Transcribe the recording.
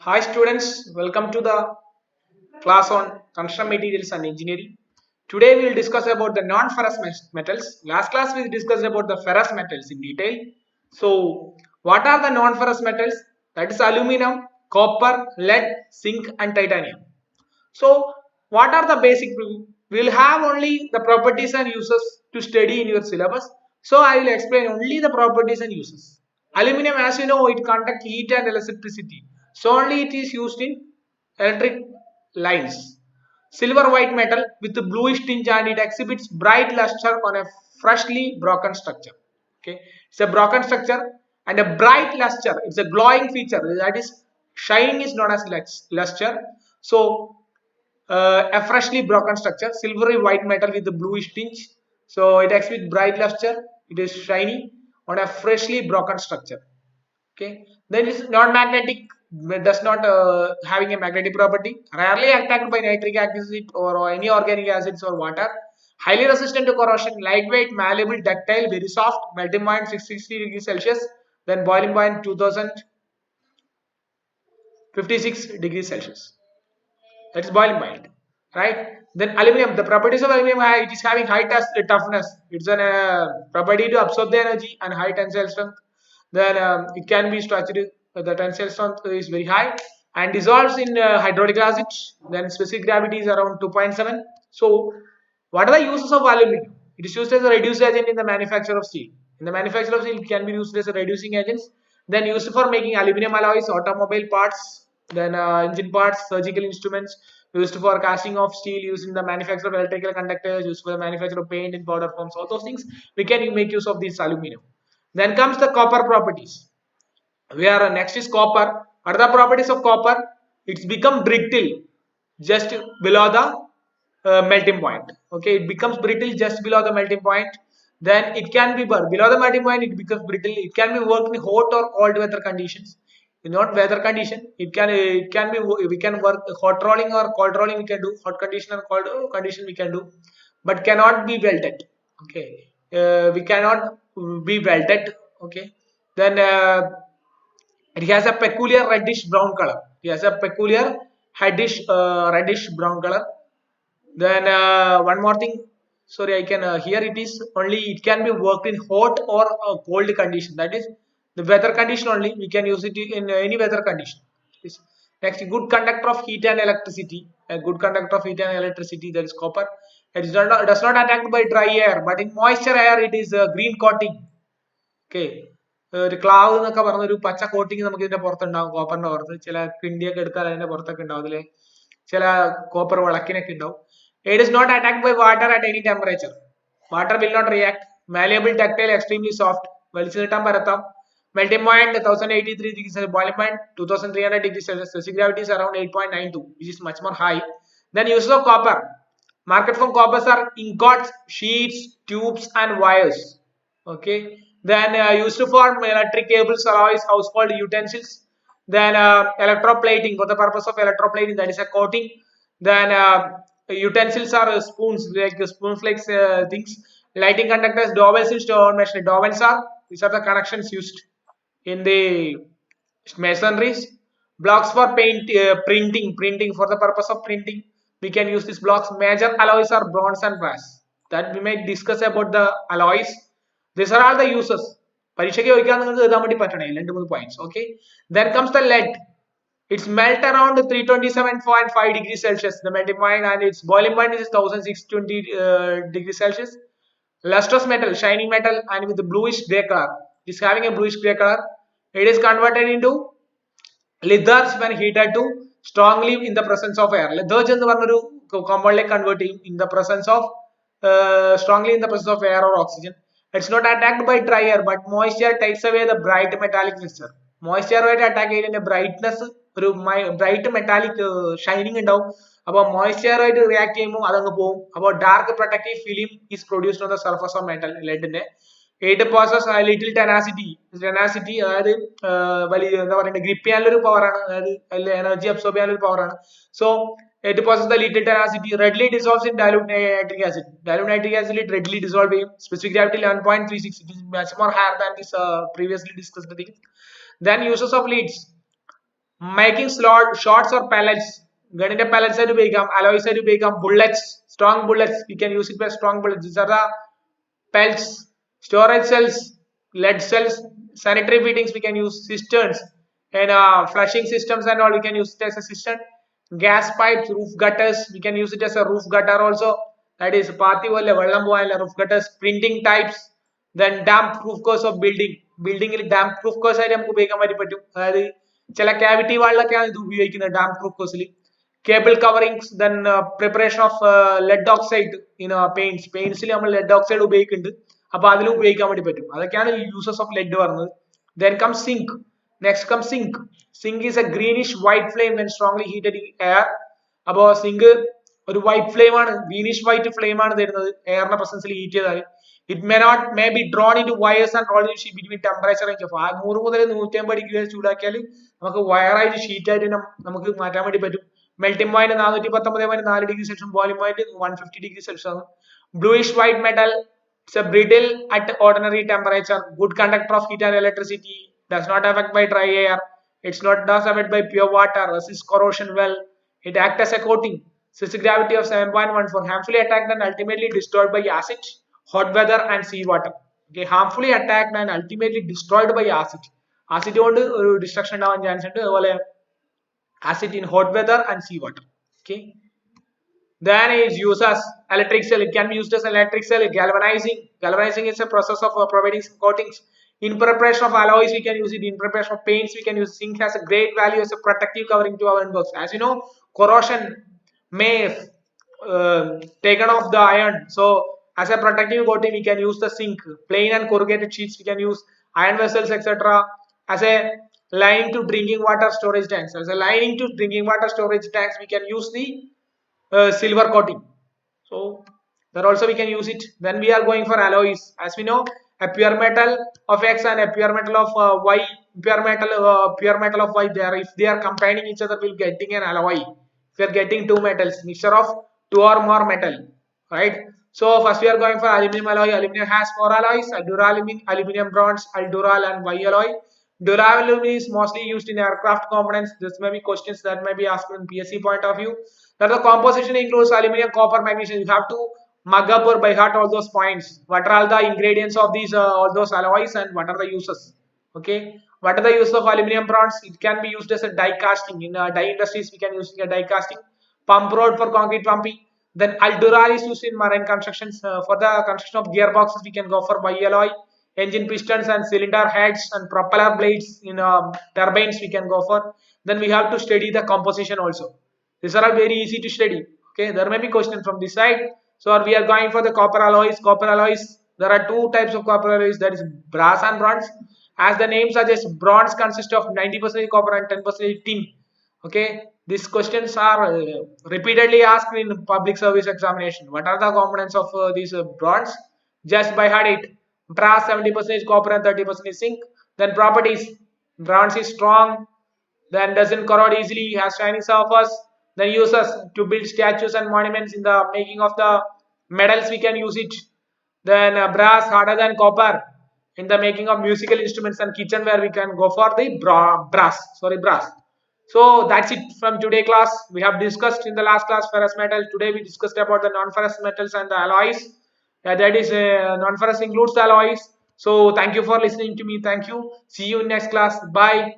Hi students, welcome to the class on construction materials and engineering. Today we will discuss about the non-ferrous metals. Last class we discussed about the ferrous metals in detail. So what are the non-ferrous metals? That is aluminum, copper, lead, zinc and titanium. So what are the basic? We will have only the properties and uses to study in your syllabus. So I will explain only the properties and uses. Aluminum, as you know, it conducts heat and electricity. So only it is used in electric lines. Silver white metal with a bluish tinge and it exhibits bright luster on a freshly broken structure. Okay, it's a broken structure and a bright luster. It's a glowing feature. That is, shining is known as luster. So a freshly broken structure, silvery white metal with a bluish tinge. So it exhibits bright luster. It is shiny on a freshly broken structure. Okay, then it is non-magnetic, does not having a magnetic property, rarely attacked by nitric acid or any organic acids or water, highly resistant to corrosion, lightweight, malleable, ductile, very soft, melting point 660 degrees Celsius, then boiling point 2056 degrees Celsius. That is boiling point, right? Then aluminum, the properties of aluminum, it is having high toughness. It's an property to absorb the energy and high tensile strength. Then it can be structured. The tensile strength is very high and dissolves in hydraulic acid. Then specific gravity is around 2.7. So, what are the uses of aluminum? It is used as a reducing agent in the manufacture of steel. In the manufacture of steel, it can be used as a reducing agents. Then used for making aluminum alloys, automobile parts, then engine parts, surgical instruments, used for casting of steel, used in the manufacture of electrical conductors, used for the manufacture of paint in powder forms, all those things, we can make use of this aluminum. Then comes the copper properties. Where next is copper. What are the properties of copper? It's become brittle just below the melting point. Okay, it becomes brittle just below the melting point. Then it can be below the melting point. It becomes brittle. It can be worked in hot or cold weather conditions. In not weather condition, it can be we can work hot rolling or cold rolling. We can do hot condition or cold condition. We can do, but cannot be welded. Okay, we cannot be welded. Okay, then it has a peculiar reddish brown color. It has a peculiar reddish brown color. Then one more thing. Sorry, I can here it is only it can be worked in hot or cold condition. That is the weather condition only. We can use it in any weather condition. Next, good conductor of heat and electricity. A good conductor of heat and electricity, that is copper. Does not attacked by dry air, but in moisture air it is green coating. Okay ഒരു ക്ലാവ് എന്നൊക്കെ പറഞ്ഞ ഒരു പച്ച coating നമുക്ക് ഇതിന്റെ പുറത്തുണ്ടാവും കോപ്പറിന്റെ പുറത്ത് ചില കിണ്ടിയൊക്കെ എടുത്താൽ അതിന്റെ പുറത്തൊക്കെ ഉണ്ടാവും അതില് ചില കോപ്പർ വിളക്കിനൊക്കെ ഉണ്ടാവും it is not attacked by water at any temperature water will not react malleable ductile extremely soft വലിച്ചു നീട്ടാൻ പരത്താം melting point 1083 degrees Celsius, boiling point 2300 degrees Celsius, specific gravity is around 8.92, which is much more high. Then uses of copper. Market for coppers are ingots, sheets, tubes, and wires. Okay, then used for electric cables, alloys, household utensils. Then electroplating, for the purpose of electroplating, that is a coating. Then utensils are spoons, like spoons like things. Lighting conductors, dowels in stone machinery. Dowels are, these are the connections used in the masonries. Blocks for printing, for the purpose of printing we can use these blocks. Major alloys are bronze and brass. That we may discuss about the alloys. These are all the uses. പരീക്ഷയ്ക്ക് ചോദിക്കാൻ നിങ്ങൾക്ക് എഴുതാൻ വേണ്ടി പറ്റണേ രണ്ട് മൂന്ന് points. Okay, then comes the lead. It's melt around 327.5 degrees Celsius, the melting point, and its boiling point is 1620 degrees Celsius. Lustrous metal, shining metal, and with a bluish gray color. It's having a bluish gray color. It is converted into leathers when heated to strongly in the presence of air. Leathers എന്ന് പറഞ്ഞൊരു compound convert in the presence of strongly in the presence of air or oxygen. It's not attacked by dry air, but moisture takes away the bright metallic luster. Moisture ആയിട്ട് attack ചെയ്യുന്നതിന്റെ brightness ഒരു bright metallic shining ഉണ്ടാവും അപ്പോൾ moisture ആയിട്ട് react ചെയ്യുമ്പോൾ അതങ്ങ് പോകും അപ്പോൾ dark protective film is produced on the surface of metal ലെഡിന്റെ ഇറ്റ് പോസസ് ലിറ്റിൽ ടെനാസിറ്റി അതായത് വലിയ എന്താ പറയുക ഗ്രിപ്പ് ചെയ്യാനുള്ള ഒരു പവറാണ് അതായത് അതിൽ എനർജി അബ്സോർബ് ചെയ്യാനുള്ള ഒരു പവറാണ് so it possesses the little tenacity, readily dissolves in dilute nitric acid. Dilute nitric acid it readily dissolve in specific gravity 11.36. It is much more higher than this previously discussed thing. Then uses of leads. Making shots or pellets. ഗണ്ണിന്റെ pellets ആയിട്ട് ഉപയോഗിക്കാം, alloys ആയിട്ട് ഉപയോഗിക്കാം, bullets, strong bullets, we can use it for strong bullets. These are the pelts. Storage cells, lead cells, sanitary fittings we can use, cisterns, and flushing systems and all we can use it as a cistern. Gas pipes, roof gutters, we can use it as a roof gutter also, that is പാത്തി പോലെ വെള്ളം പോകാനുള്ള roof gutters. Printing types, then damp proof course of building. ബിൽഡിംഗിൽ damp proof course ആയിട്ട് നമുക്ക് ഉപയോഗിക്കാൻ വേണ്ടി പറ്റും, അതായത് ചില cavity വാളിലൊക്കെയാണ് ഇത് ഉപയോഗിക്കുന്നത് damp proof course. Cable coverings, then preparation of lead oxide in paints ൽ നമ്മൾ lead oxide ഉപയോഗിക്കുന്നുണ്ട്, അപ്പൊ അതിലും ഉപയോഗിക്കാൻ വേണ്ടി പറ്റും, അതൊക്കെയാണ് യൂസസ് ഓഫ് ലെഡ് പറഞ്ഞത്. Then comes sink. Next comes sink. Sink is a greenish white flame when strongly heated in air. അപ്പോൾ സിങ്ക് ഒരു വൈറ്റ് ഫ്ലെയിം ആണ്, ഗ്രീനിഷ് വൈറ്റ് ഫ്ലെയിം ആണ് തരുന്നത് എയറിന്റെ പ്രസൻസിൽ ഹീറ്റ് ചെയ്താൽ. It may be drawn into wires and roll between temperature range of 100 മുതൽ 150 degree വരെ ചൂടാക്കിയാൽ നമുക്ക് വയറായിട്ട് ഷീറ്റ് ആയിട്ട് നമുക്ക് മാറ്റാൻ വേണ്ടി പറ്റും. Melting point 419.4 degree Celsius, boiling point 150 degree Celsius ആണ്. Bluish white metal, it's a brittle at ordinary temperature, good conductor of heat and electricity, does not affect by dry air, it's not does affect by pure water, resists corrosion well, it acts as a coating, specific gravity of 7.14, harmfully attacked and ultimately destroyed by acid, hot weather and sea water. Okay, harmfully attacked and ultimately destroyed by acid. Acid കൊണ്ട് ഒരു destruction ഉണ്ടാവാൻ chance ഉണ്ട്, അതുപോലെ acid in hot weather and sea water. Okay. Then is uses electric cell. It can be used as electric cell. Galvanizing. Galvanizing is a process of providing some coatings. In preparation of alloys, we can use it. In preparation of paints, we can use. Zinc has a great value as a protective covering to our inbox. As you know, corrosion may taken off the iron. So, as a protective coating, we can use the zinc. Plain and corrugated sheets, we can use iron vessels, etc. As a lining to drinking water storage tanks. As a lining to drinking water storage tanks, we can use the silver coating. So there also we can use it. Then we are going for alloys. As we know, a pure metal of X and a pure metal of Y, pure metal of Y, if they are combining each other, we'll getting an alloy. If we are getting two metals, mixture of two or more metal, right? So first we are going for aluminum alloy. Aluminum has four alloys: duralumin, aluminum bronze, aldural, and Y alloy. Duralumin is mostly used in aircraft components. This may be questions that may be asked in PSC point of view. That the composition includes aluminum, copper, magnesium. You have to mug up or by heart all those points. What are all the ingredients of these all those alloys and what are the uses? Okay. What are the use of aluminum bronze? It can be used as a die casting. In die industries, we can use it a die casting. Pump rod for concrete pumping. Then aldural is used in marine constructions. For the construction of gearboxes, we can go for Y alloy. Engine pistons and cylinder heads and propeller blades in turbines we can go for. Then we have to study the composition also. These are all very easy to study. Okay, there may be questions from this side. So we are going for the copper alloys. Copper alloys, there are two types of copper alloys, that is brass and bronze. As the name suggests, bronze consists of 90% copper and 10% tin. Okay, these questions are repeatedly asked in public service examination. What are the components of these bronze? Just by heart it. Brass 70% copper and 30% zinc. Then properties: bronze is strong, then doesn't corrode easily, has shiny surface. Then uses to build statues and monuments. In the making of the medals we can use it. Then brass harder than copper in the making of musical instruments and kitchenware we can go for the brass. So that's it from today class. We have discussed in the last class ferrous metal. Today we discussed about the non-ferrous metals and the alloys. That is non-ferrous includes the alloys. So thank you for listening to me. Thank you. See you in next class. Bye.